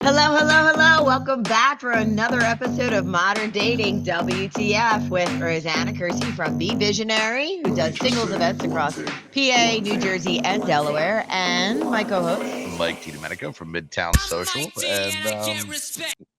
Hello, hello, hello. Welcome back for another episode of Modern Dating WTF with Rosanna Kersey from The Visionary, who does singles events across PA, New Jersey, and Delaware, and my co-host, Mike Medico from Midtown Social.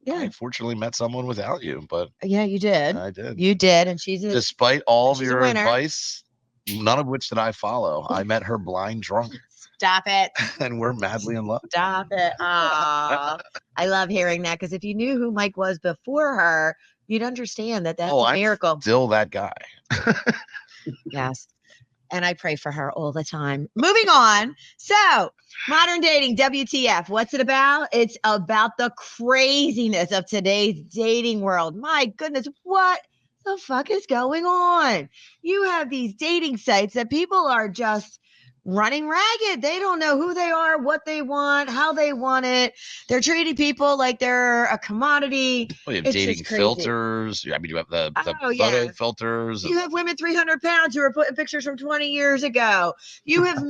And I fortunately met someone without you, but yeah, you did. I did. You did, and Despite all of she's a your winner. advice, none of which did I follow. I met her blind drunk, Stop it. and we're madly in love. Stop it. Aw. I love hearing that because if you knew who Mike was before her, you'd understand that that's a miracle. I'm still that guy. Yes. And I pray for her all the time. Moving on. So, Modern Dating WTF. What's it about? It's about the craziness of today's dating world. My goodness, what the fuck is going on? You have these dating sites that people are just running ragged. They don't know who they are, what they want, how they want it. They're treating people like they're a commodity. Well, you have It's dating just crazy. filters. I mean, you have the photo filters. You have women 300 pounds who are putting pictures from 20 years ago. You have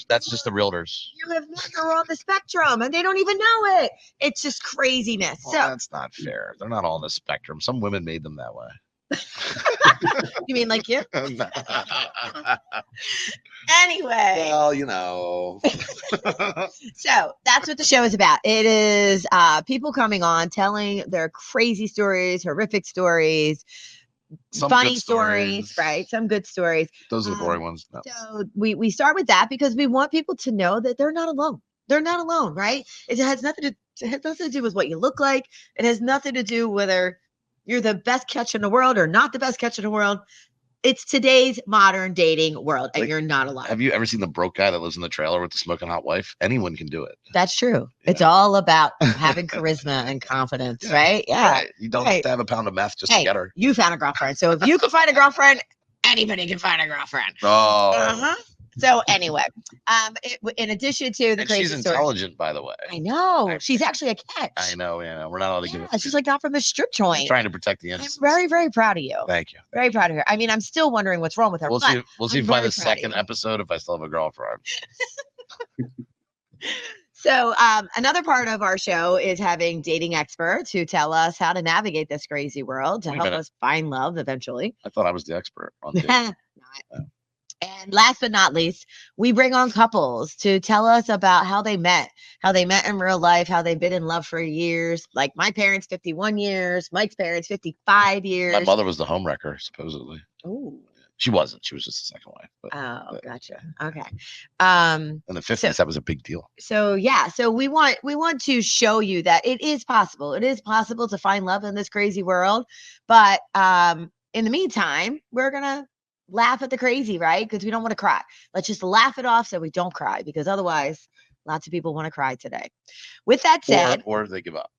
that's just the realtors. You have men who are on the spectrum and they don't even know it. It's just craziness. Well, that's not fair. They're not all on the spectrum. Some women made them that way. You mean like you? Anyway. Well, you know. So that's what the show is about. It is people coming on, telling their crazy stories, horrific stories, funny stories, right? Some good stories. Those are the boring ones. No. So we start with that because we want people to know that they're not alone. They're not alone, right? It has nothing to do with what you look like. It has nothing to do whether you're the best catch in the world or not the best catch in the world. It's today's modern dating world, and you're not alone. Have you ever seen the broke guy that lives in the trailer with the smoking hot wife? Anyone can do it. That's true. Yeah. It's all about having charisma and confidence, right? Yeah. Right. You don't have to have a pound of meth just to get her. You found a girlfriend. So if you can find a girlfriend, anybody can find a girlfriend. Oh. Uh-huh. So anyway, in addition to the crazy she's intelligent, by the way. I know. She's actually a catch. I know. We're not allowed to give it. She's like not from the strip joint. I'm trying to protect the innocence. I'm very, very proud of you. Thank you. Very proud of her. I mean, I'm still wondering what's wrong with her. We'll see by the second episode if I still have a girlfriend. So another part of our show is having dating experts who tell us how to navigate this crazy world to help us find love eventually. I thought I was the expert on dating. And last but not least, we bring on couples to tell us about how they met in real life, how they've been in love for years. Like my parents, 51 years, Mike's parents, 55 years. My mother was the homewrecker, supposedly. Oh. She wasn't. She was just a second wife. But, gotcha. Okay. In the 50s, that was a big deal. So yeah. So we want to show you that it is possible. It is possible to find love in this crazy world. But in the meantime, we're gonna laugh at the crazy, right? Because we don't want to cry. Let's just laugh it off so we don't cry, because otherwise lots of people want to cry today. With that said, or they give up.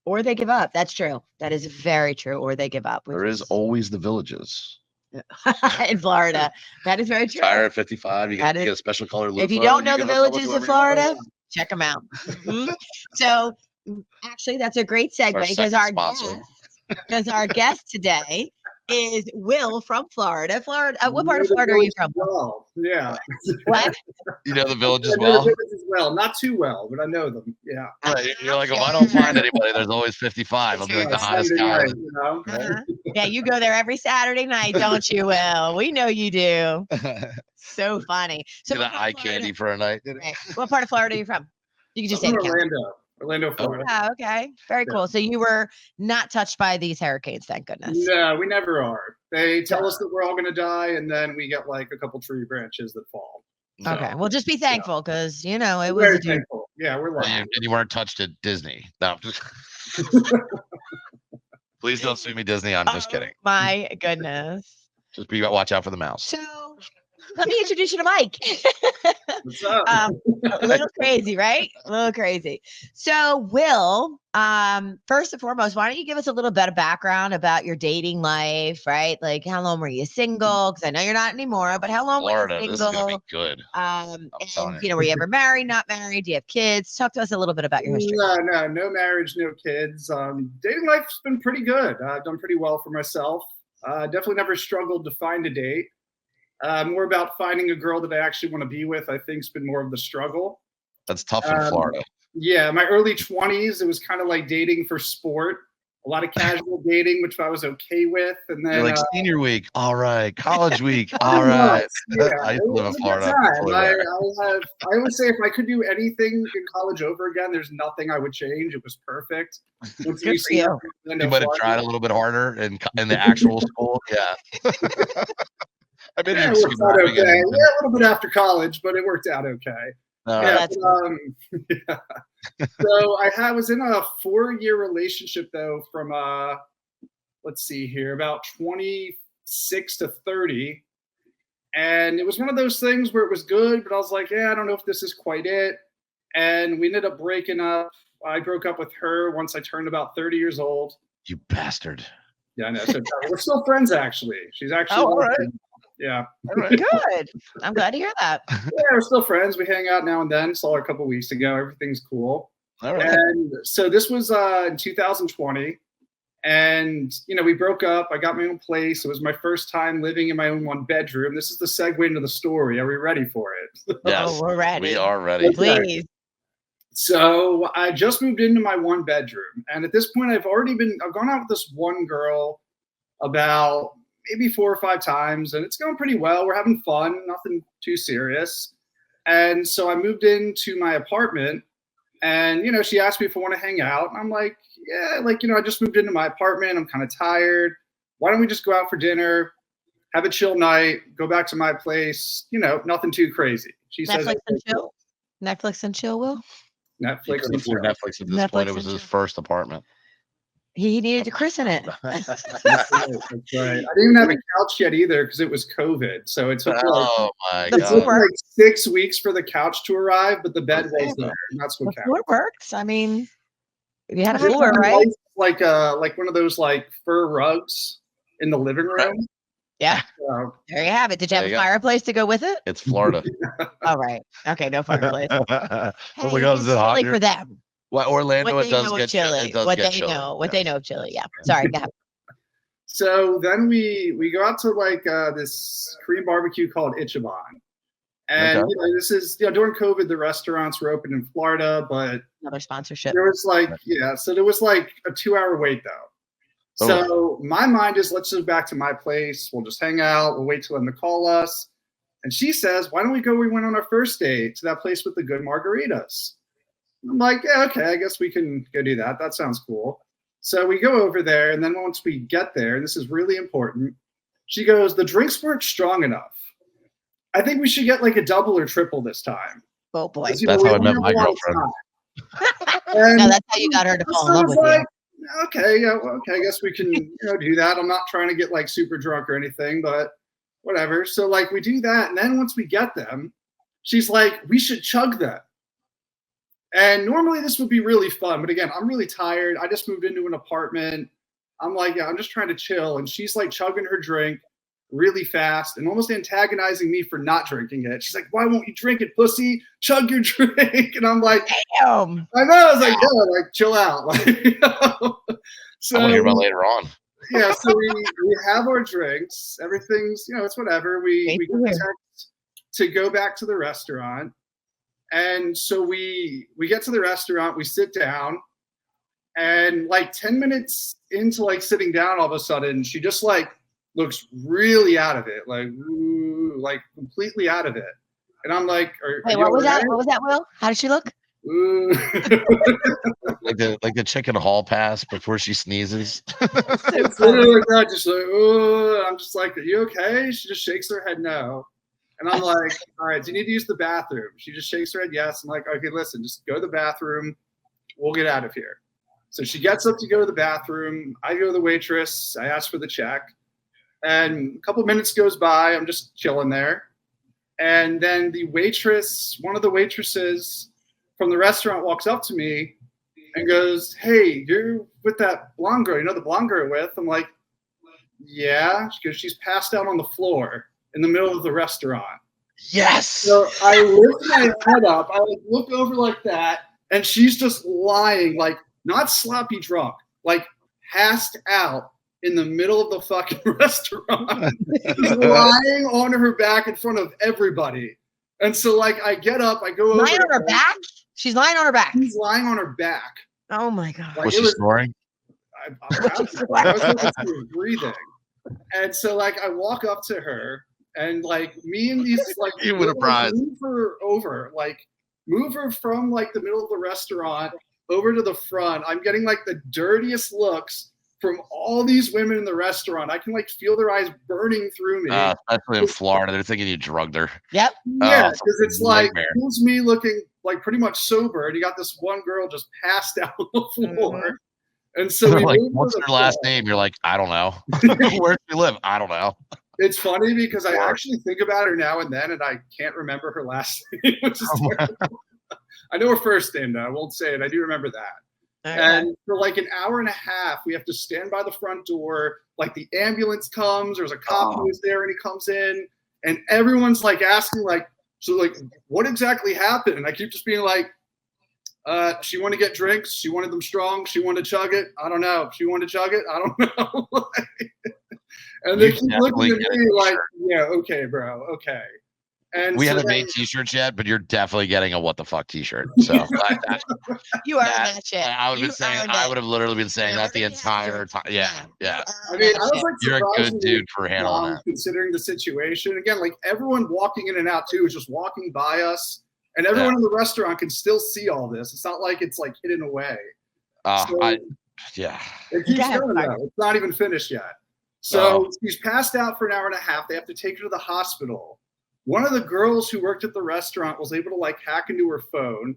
Or they give up. That's true. That is very true. Or they give up. There is always the Villages. In Florida. That is very true. Tire at 55, you get a special color loofah. If you don't know the Villages of Florida, check them out. Mm-hmm. So actually, that's a great segue because our guest today is Will from Florida. What part of Florida are you from? Well, yeah. What? You know the Village as well? Not too well, but I know them. Yeah. You're like, if I don't find anybody, there's always 55. I'll be like the hottest guy. You know? Yeah, you go there every Saturday night, don't you, Will? We know you do. So funny. So get eye candy for a night. Right. What part of Florida are you from? You can just say Orlando, Florida. Oh, okay. Very cool. So you were not touched by these hurricanes, thank goodness. No, we never are. They tell us that we're all going to die, and then we get like a couple tree branches that fall. So, okay. Well, just be thankful because, it was very thankful. Yeah, we're lucky. And you weren't touched at Disney. No. Please don't sue me, Disney. I'm just kidding. My goodness. Just watch out for the mouse. So let me introduce you to Mike. What's up? A little crazy, right? A little crazy. So, Will, first and foremost, why don't you give us a little bit of background about your dating life, right? Like, how long were you single? Because I know you're not anymore, but how long were you single? This is gonna be good. And were you ever married, not married? Do you have kids? Talk to us a little bit about your history. No marriage, no kids. Dating life's been pretty good. I've done pretty well for myself. Definitely never struggled to find a date. More about finding a girl that I actually want to be with, I think, has been more of the struggle. That's tough in Florida. Yeah, my early 20s, it was kind of like dating for sport. A lot of casual dating, which I was okay with. And then You're like senior week, all right. College week, pretty all right. much, yeah, I used it to live in was a good Florida time. before I that. always say if I could do anything in college over again, there's nothing I would change. It was perfect. Went to Good for you. You might have tried a little bit harder in the actual school. Yeah. I made Yeah, it it worked out driving okay. and Yeah, a little bit after college, but it worked out okay. all Yeah, right. That's yeah. So I was in a 4-year relationship though from let's see here, about 26 to 30. And it was one of those things where it was good, but I was like, yeah, I don't know if this is quite it. And we ended up breaking up. I broke up with her once I turned about 30 years old. You bastard. Yeah, I know. So we're still friends, actually. She's actually all right. Yeah. All right. good. I'm glad to hear that. Yeah, we're still friends. We hang out now and then. Saw her a couple weeks ago. Everything's cool. All right. And so this was in 2020. And, we broke up. I got my own place. It was my first time living in my own one bedroom. This is the segue into the story. Are we ready for it? Yes, Oh, we're ready. we are ready. Please. So I just moved into my one bedroom. And at this point, I've gone out with this one girl about maybe 4 or 5 times. And it's going pretty well. We're having fun. Nothing too serious. And so I moved into my apartment. And, she asked me if I want to hang out. And I'm like, yeah, I just moved into my apartment. I'm kind of tired. Why don't we just go out for dinner, have a chill night, go back to my place, nothing too crazy. She says, Netflix and chill. Netflix and chill, Will. Netflix Couldn't and chill. afford Netflix at this point. It was his first apartment. He needed to christen it. That's right. I didn't even have a couch yet either because it was COVID. So it took my The it took floor. like 6 weeks for the couch to arrive, but the bed was there. And that's what The counts. floor works. I mean, you had a Yeah, floor, right? Like one of those like fur rugs in the living room. Yeah. So, There you have it. Did you have There a you go. fireplace to go with it? It's Florida. All right. Okay, no fireplace. Oh Hey, my God, it's is it hot chilly here? for them. Well, Orlando, What it they does know of get chilly. chili. It does What get they chilly. know. What they know of chili. Yeah. Sorry. Go ahead. So then we go out to like this Korean barbecue called Ichiban. And Okay. this is during COVID, the restaurants were open in Florida, but Another sponsorship. there was like so there was like a 2-hour wait though. So my mind is let's go back to my place. We'll just hang out. We'll wait till them to call us. And she says, why don't we go? We went on our first date to that place with the good margaritas. I'm like, yeah, okay, I guess we can go do that. That sounds cool. So we go over there, and then once we get there, and this is really important, she goes, the drinks weren't strong enough. I think we should get like a double or triple this time. Oh boy. That's how I met my girlfriend. No, that's how you got her to fall in love with you. Okay, I guess we can do that. I'm not trying to get like super drunk or anything, but whatever. So like we do that, and then once we get them, she's like, we should chug them. And normally this would be really fun, but again, I'm really tired. I just moved into an apartment. I'm like, yeah, I'm just trying to chill. And she's like chugging her drink really fast and almost antagonizing me for not drinking it. She's like, why won't you drink it, pussy? Chug your drink. And I'm like, damn. I know. I was like, no, like chill out. Like, So I want to hear about later on. Yeah, so we have our drinks. Everything's, it's whatever. We get the text to go back to the restaurant. And so we get to the restaurant, we sit down, and like 10 minutes into like sitting down, all of a sudden she just like looks really out of it, like completely out of it. And I'm like, wait, what was that? What was that, Will? How did she look? like the chicken hall pass before she sneezes. It's literally like that, just like, I'm just like, are you okay? She just shakes her head no. And I'm like, all right, do you need to use the bathroom? She just shakes her head yes. I'm like, okay, listen, just go to the bathroom. We'll get out of here. So she gets up to go to the bathroom. I go to the waitress. I ask for the check. And a couple minutes goes by. I'm just chilling there. And then one of the waitresses from the restaurant walks up to me and goes, hey, you're with that blonde girl. You know the blonde girl with? I'm like, yeah. She goes, she's passed out on the floor in the middle of the restaurant. Yes. So I lift my head up. I like look over like that, and she's just lying, like not sloppy drunk, like passed out in the middle of the fucking restaurant. She's lying on her back in front of everybody. And so like I get up, I go over. Lying on her back? She's lying on her back. She's lying on her back. Oh my God. Like, was she snoring? I was breathing. And so like I walk up to her and like me and these like you would have like, move her over, like move her from like the middle of the restaurant over to the front. I'm getting like the dirtiest looks from all these women in the restaurant. I can like feel their eyes burning through me. Especially in Florida, they're thinking you drugged her. Yep. Yeah, because it's like here's me looking like pretty much sober, and you got this one girl just passed out on the floor. Mm-hmm. And so like, what's her last name? You're like, I don't know. Where does she live? I don't know. It's funny because I actually think about her now and then, and I can't remember her last name. Which is I know her first name though. I won't say it. I do remember that. Okay. And for like an hour and a half, we have to stand by the front door. Like the ambulance comes, there's a cop who is there, and he comes in, and everyone's like asking, like, so like, what exactly happened? And I keep just being like, she wanted to get drinks. She wanted them strong. She wanted to chug it. I don't know. She wanted to chug it. I don't know. And they keep looking at me like, yeah, okay, bro, okay. And we haven't made t-shirts yet, but you're definitely getting a what the fuck t-shirt. So you earned that shit. I would have been saying, I would have literally been saying that the entire time. Yeah. I mean, I was like, you're a good dude for handling that. Considering the situation, again, like everyone walking in and out too is just walking by us, and everyone in the restaurant can still see all this. It's not like it's like hidden away. It keeps going though. It's not even finished yet. So she's passed out for an hour and a half. They have to take her to the hospital. One of the girls who worked at the restaurant was able to like hack into her phone,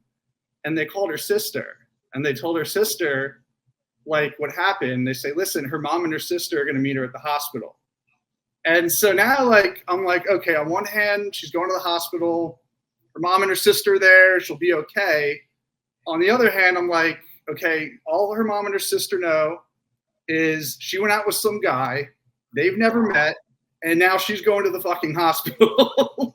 and they called her sister, and they told her sister like what happened. They say, listen, her mom and her sister are going to meet her at the hospital. And so now like, I'm like, okay, on one hand, she's going to the hospital, her mom and her sister are there, she'll be okay. On the other hand, I'm like, okay, all her mom and her sister know is she went out with some guy they've never met, and now she's going to the fucking hospital.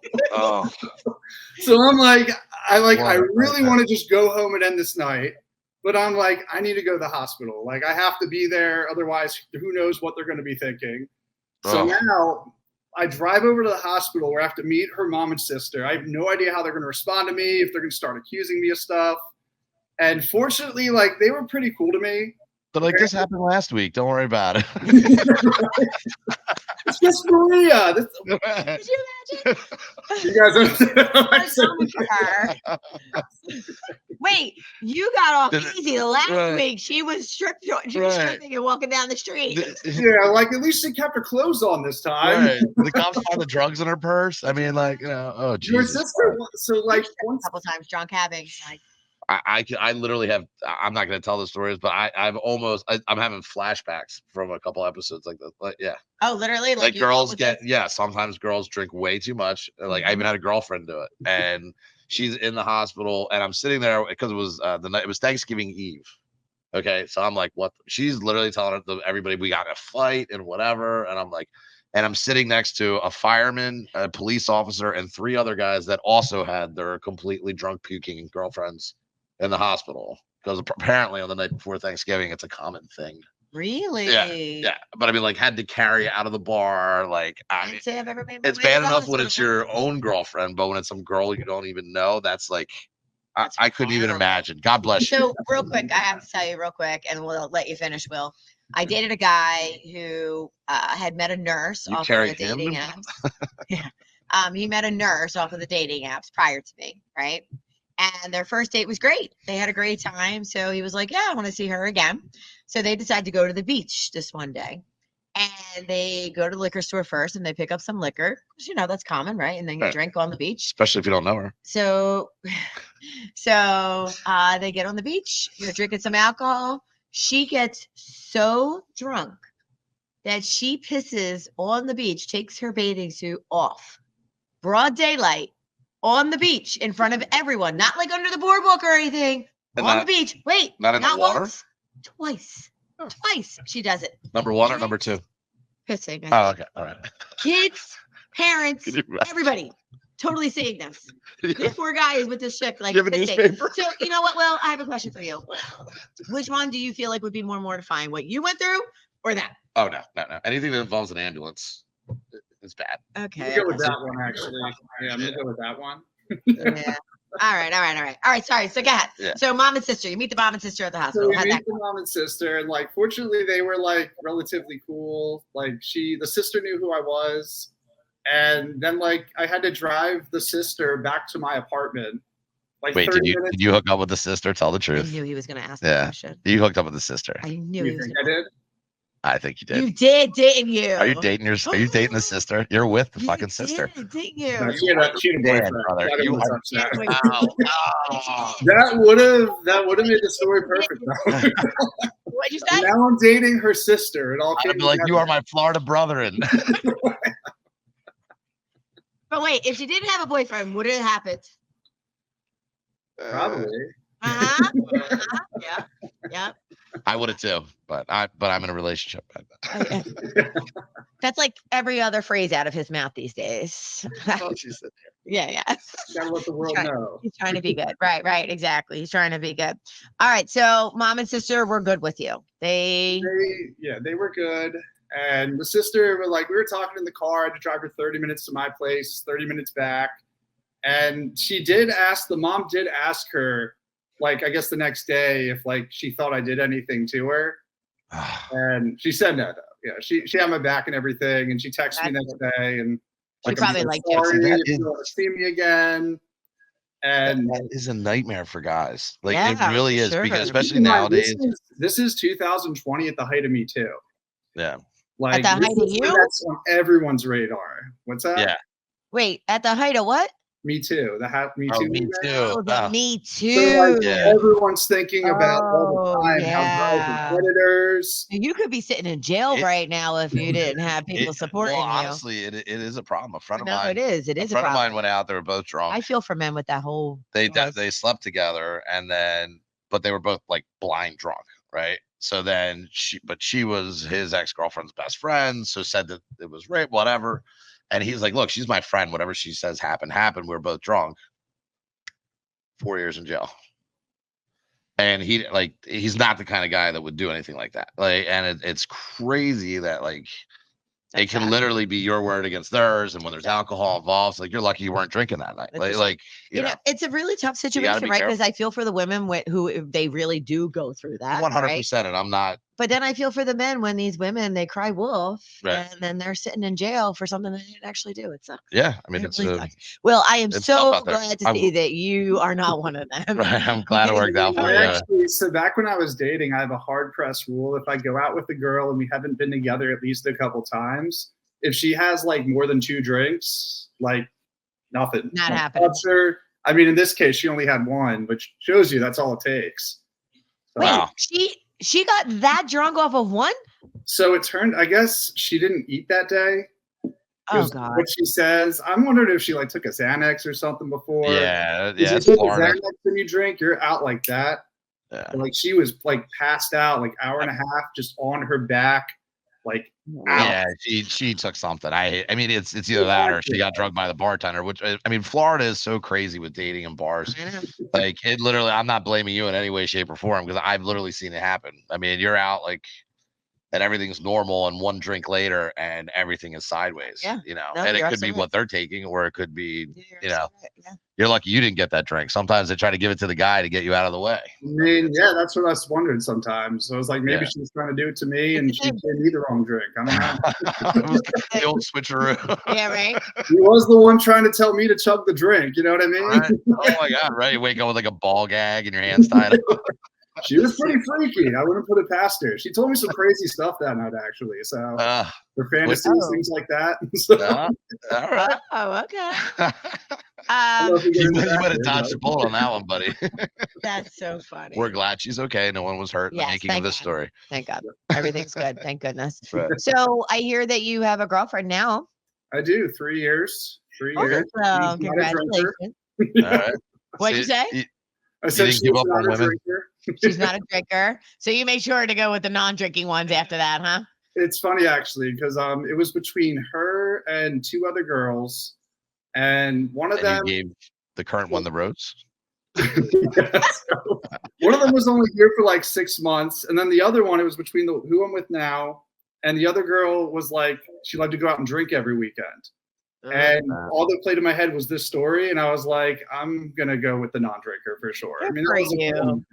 So I'm like, I really want to just go home and end this night, but I'm like, I need to go to the hospital. Like I have to be there. Otherwise, who knows what they're going to be thinking. So now I drive over to the hospital where I have to meet her mom and sister. I have no idea how they're going to respond to me, if they're going to start accusing me of stuff. And fortunately, like they were pretty cool to me. But like this happened last week. Don't worry about it. It's just Maria. Could you imagine? You guys are Wait, you got off easy last week. She was stripping and walking down the street. Yeah, like at least she kept her clothes on this time. Right. The cops found the drugs in her purse. I mean, like, you know, oh Jesus. Your sister, so like a couple times drunk having like. I literally have. I'm not going to tell the stories, but I'm having flashbacks from a couple episodes like this. Like, yeah. Oh, literally, like girls get sometimes girls drink way too much. Like I even had a girlfriend do it, and she's in the hospital, and I'm sitting there because it was the night. It was Thanksgiving Eve. Okay, so I'm like, what? She's literally telling everybody we got in a fight and whatever, and I'm like. And I'm sitting next to a fireman, a police officer, and 3 other guys that also had their completely drunk puking girlfriends in the hospital, because apparently on the night before Thanksgiving it's a common thing. Really? Yeah. But I mean, like, had to carry out of the bar. Like, it's bad enough when it's your own girlfriend, but when it's some girl you don't even know, that's like, I couldn't even imagine. God bless you. So real quick, I have to tell you real quick, and we'll let you finish, Will. I dated a guy who had met a nurse off of the dating apps. Yeah. He met a nurse off of the dating apps prior to me, right? And their first date was great. They had a great time. So he was like, yeah, I want to see her again. So they decide to go to the beach this one day. And they go to the liquor store first, and they pick up some liquor. You know, that's common, right? And then you drink on the beach. Especially if you don't know her. So they get on the beach. They're drinking some alcohol. She gets so drunk that she pisses on the beach, takes her bathing suit off. Broad daylight. On the beach in front of everyone, not like under the boardwalk or anything. On the beach. Wait, not in the water? Once, twice she does it. Number 1 or number 2? Pissing. Oh, okay. All right. Kids, parents, everybody. Totally seeing this. This poor guy is with this chick like pissing. So you know what, Will? I have a question for you. Which one do you feel like would be more mortifying? What you went through or that? Oh, no. Anything that involves an ambulance. It's bad. Okay. I'm go with that one, actually. Yeah, I'm gonna go with that one. Yeah. All right. Sorry. So go ahead. Yeah. So mom and sister, you meet the mom and sister at the So hospital. we How'd meet that the mom and sister, and like, fortunately, they were like relatively cool. Like, the sister knew who I was, and then like I had to drive the sister back to my apartment. Like, Wait, 30 minutes. did you hook up with the sister? Tell the I truth. knew he was going to ask that Yeah. question. You hooked up with the sister. I knew You he was think going I did? I think you did. You did, didn't you? Are you dating the sister? You're with the fucking sister. Didn't you? No, she had a boyfriend. brother. I didn't You want to are touch that. Wait, Oh. That would have made the story perfect. Though. What'd you say? Now I'm dating her sister. It all I'd came be like, together. you are my Florida brother. And But wait, if she didn't have a boyfriend, would it have happened? Probably. Yeah. I would have too, but I'm in a relationship. That's like every other phrase out of his mouth these days. Oh, she said, Yeah. Gotta let the world know. He's trying to be good. Right. Exactly. He's trying to be good. All right. So mom and sister were good with you. They were good. And the sister, we were talking in the car. I had to drive her 30 minutes to my place, 30 minutes back. And the mom did ask her, like, I guess the next day if like she thought I did anything to her. And she said no, though. Yeah, she had my back and everything. And she texted me next day and she probably I'm like sorry if you want to see me again. And that is a nightmare for guys. Like Yeah, it really is, sure. because especially nowadays. This is 2020 at the height of Me Too. Yeah. At Like the height of you? That's on everyone's radar. What's that? Yeah. Wait, at the height of what? Me Too. Me Oh, Too. Me Too. Oh, the Me Too. So like, Yeah. everyone's thinking about all the time how girls are predators. You could be sitting in jail right now if you didn't have people supporting you. Honestly, it is a problem. A friend of mine. It is. It is a friend of mine went out. They were both drunk. I feel for men with that whole. They slept together, and then but they were both like blind drunk, right? So then she was his ex-girlfriend's best friend, so said that it was rape, whatever. And he's like, look, she's my friend. Whatever she says happened. We were both drunk. 4 years in jail. And he's not the kind of guy that would do anything like that. Like, and it's crazy that like it can literally be your word against theirs. And when there's alcohol involved, like you're lucky you weren't drinking that night. You know, it's a really tough situation, right? Because I feel for the women who they really do go through that. 100%. And I'm not. But then I feel for the men when these women, they cry wolf and then they're sitting in jail for something they didn't actually do. It sucks. Yeah. I mean, it's well, I am so glad to see that you are not one of them. Right, I'm glad it worked out for you. Actually, so back when I was dating, I have a hard press rule. If I go out with a girl and we haven't been together at least a couple times, if she has like more than 2 drinks, like nothing. Not happening. I mean, in this case, she only had 1, which shows you that's all it takes. So, wow. She got that drunk off of 1? So it turned, I guess she didn't eat that day. Oh God. What she says, I'm wondering if she like took a Xanax or something before. Yeah. If you take a Xanax and you drink, you're out like that. Yeah. Like she was like passed out like hour and a half just on her back. Like yeah, she took something. I mean, it's either that or she got drugged by the bartender. Which I mean, Florida is so crazy with dating and bars. Like it literally, I'm not blaming you in any way, shape, or form because I've literally seen it happen. I mean, you're out like, and everything's normal, and 1 drink later, and everything is sideways. Yeah, you know, and it could be what they're taking, or it could be, you're lucky you didn't get that drink. Sometimes they try to give it to the guy to get you out of the way. I mean, yeah, that's what I was wondering sometimes. So I was like, maybe she was trying to do it to me and she gave me the wrong drink. I don't know. The old switcheroo. Yeah, right. He was the one trying to tell me to chug the drink. You know what I mean? Right. Oh my God, right. You wake up with like a ball gag and your hands tied up. She was pretty freaky. I wouldn't put it past her. She told me some crazy stuff that night, actually. So her fantasies, things like that. So, all right. Oh, okay. You might have dodged a bullet on that one, buddy. That's so funny. We're glad she's okay. No one was hurt in the making of this story. Thank God. Everything's good. Thank goodness. Right. So I hear that you have a girlfriend now. I do. 3 years. 3 years. Awesome. Congratulations. All right. What'd you say? I said she's not a drinker. She's not a drinker. So you made sure to go with the non-drinking ones after that, huh? It's funny, actually, because it was between her and 2 other girls. And one of them gave the current one the rose. So one of them was only here for like 6 months. And then the other one, it was between who I'm with now. And the other girl was like, she liked to go out and drink every weekend. And all that played in my head was this story, and I was like, I'm gonna go with the non-drinker for sure. Good I mean, for that was a you. fun thing,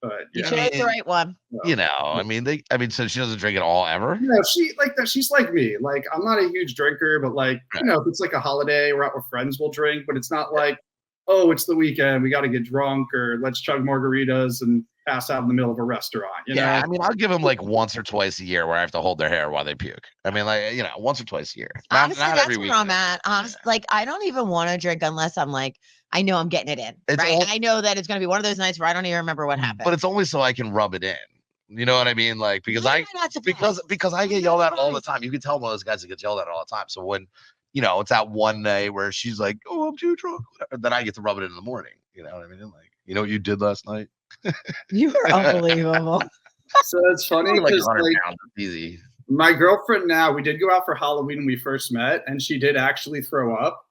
but You yeah. chose the right one. You know, I mean, so she doesn't drink at all ever. No, she like that. She's like me. Like, I'm not a huge drinker, but like, you know, if it's like a holiday, we're out with friends, we'll drink. But it's not like, oh, it's the weekend, we got to get drunk, or let's chug margaritas and pass out in the middle of a restaurant. You know? I mean, I'll give them like once or twice a year where I have to hold their hair while they puke. I mean, like, you know, once or twice a year. Honestly, not that's every where week. I'm at. Honestly, like I don't even want to drink unless I'm like, I know I'm getting it in. It's right? all- I know that it's going to be one of those nights where I don't even remember what happened. But it's only so I can rub it in. You know what I mean? Like, because Why am I not surprised? because I get yelled at all the time. You can tell one of those guys that gets yelled at all the time. So when, you know, it's that one day where she's like, "Oh, I'm too drunk," then I get to rub it in the morning. You know what I mean? Like, you know what you did last night? You are unbelievable. So it's funny Like because 100 like pounds, it's easy. my girlfriend now, we did go out for Halloween when we first met, and she did actually throw up.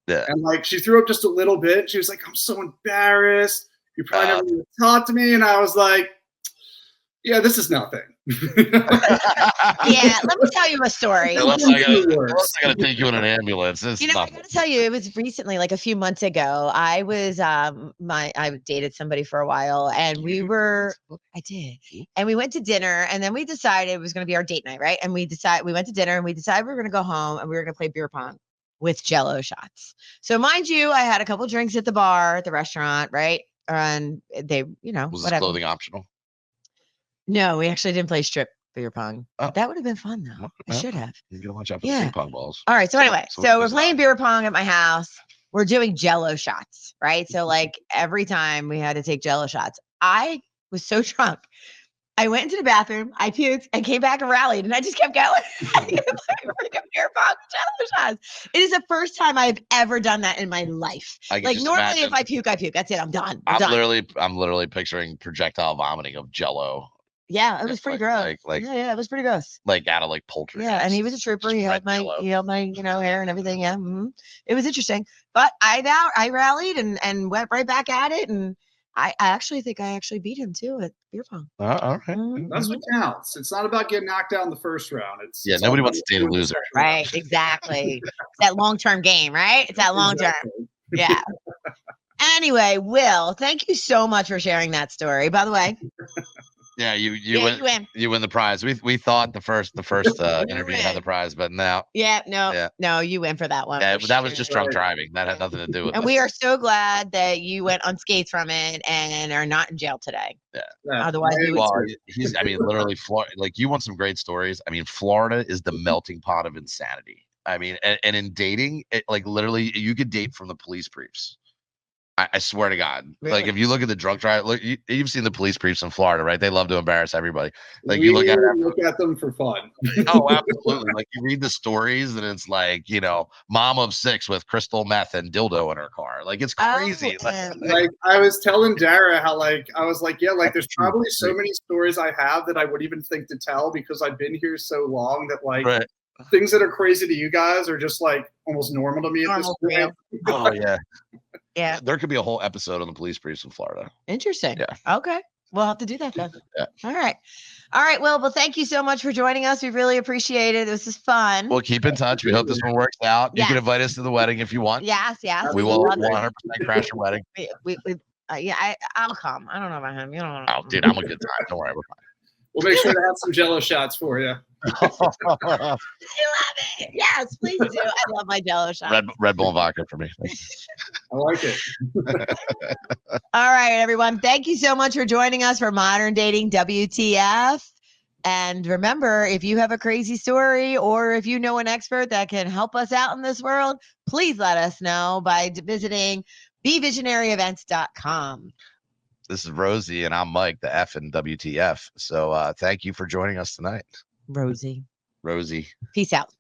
Yeah. And like she threw up just a little bit. She was like, I'm so embarrassed. You probably never even talked to me. And I was like, yeah, this is nothing. Yeah, let me tell you a story. Unless I gotta take you in an ambulance. It's You know, nothing. I gotta tell you, it was recently, like a few months ago. I was I dated somebody for a while, and we went to dinner, and then we decided it was gonna be our date night, right? And we went to dinner, and we decided we were gonna go home, and we were gonna play beer pong with Jello shots. So mind you, I had a couple drinks at the bar at the restaurant, right? And they, you know, Was this whatever. clothing optional? No, we actually didn't play strip beer pong. Oh. That would have been fun though. I should have. You gotta watch out for Yeah. the ping pong balls. All right. So anyway, So so we're there's playing not- beer pong at my house. We're doing Jello shots, right? So like every time we had to take Jello shots. I was so drunk. I went into the bathroom, I puked, and came back and rallied, and I just kept going. I kept playing freaking beer pong with Jello shots. It is the first time I've ever done that in my life. I can Like just normally, imagine. if I puke, I puke. That's it. I'm done. I'm done. I'm literally picturing projectile vomiting of Jello, Yeah, it was pretty gross. like yeah, it was pretty gross. like out of like poultry. Yeah, and he was a trooper. He held my, you know, hair and everything. Yeah, it was interesting. But I rallied and went right back at it, and I actually think I actually beat him too at beer pong. All right. That's what counts. It's not about getting knocked out in the first round. It's Nobody all wants to date a about loser. Right, exactly. It's that long-term game, right? It's that long-term. Exactly. Yeah. Anyway, Will, thank you so much for sharing that story. By the way, Yeah, you win. You win the prize. We thought the first interview had the prize, but now Yeah, no, you win for that one. yeah, for that was sure. just drunk driving. That had nothing to do with And it. we are so glad that you went unscathed from it and are not in jail today. Yeah. Otherwise, we would. Well, I mean, literally, Florida. Like, you want some great stories? I mean, Florida is the melting pot of insanity. I mean, and in dating, like literally, you could date from the police briefs. I swear to God. Really? Like, if you look at the drunk drive, look, you've seen the police briefs in Florida, right? They love to embarrass everybody. Like, We you look at them for fun. Oh, absolutely. Like, you read the stories, and it's like, you know, mom of 6 with crystal meth and dildo in her car. Like, it's crazy. Like I was telling Dara how like I was like, yeah, like there's probably so many stories I have that I wouldn't even think to tell because I've been here so long that like Right. things that are crazy to you guys are just like almost normal to me at this Normal for point. Oh, yeah. Yeah. There could be a whole episode on the police briefs in Florida. Interesting. Yeah. Okay. We'll have to do that then. Yeah. All right. Well, thank you so much for joining us. We really appreciate it. This is fun. We'll keep in touch. We hope this one works out. You Yes. can invite us to the wedding if you want. Yes. We will love it. 100% crash your wedding. I'll come. I don't know about him. You don't know. Oh, dude, I'm a good time. Don't worry. We're We'll make sure to have some Jello shots for you. fine. I love it. Yes, please do. I love my Jello shot. Red Bull and vodka for me. I like it. All right, everyone. Thank you so much for joining us for Modern Dating WTF. And remember, if you have a crazy story or if you know an expert that can help us out in this world, please let us know by visiting bevisionaryevents.com. This is Rosie, and I'm Mike, the F in WTF. So thank you for joining us tonight. Rosie. Rosie. Peace out.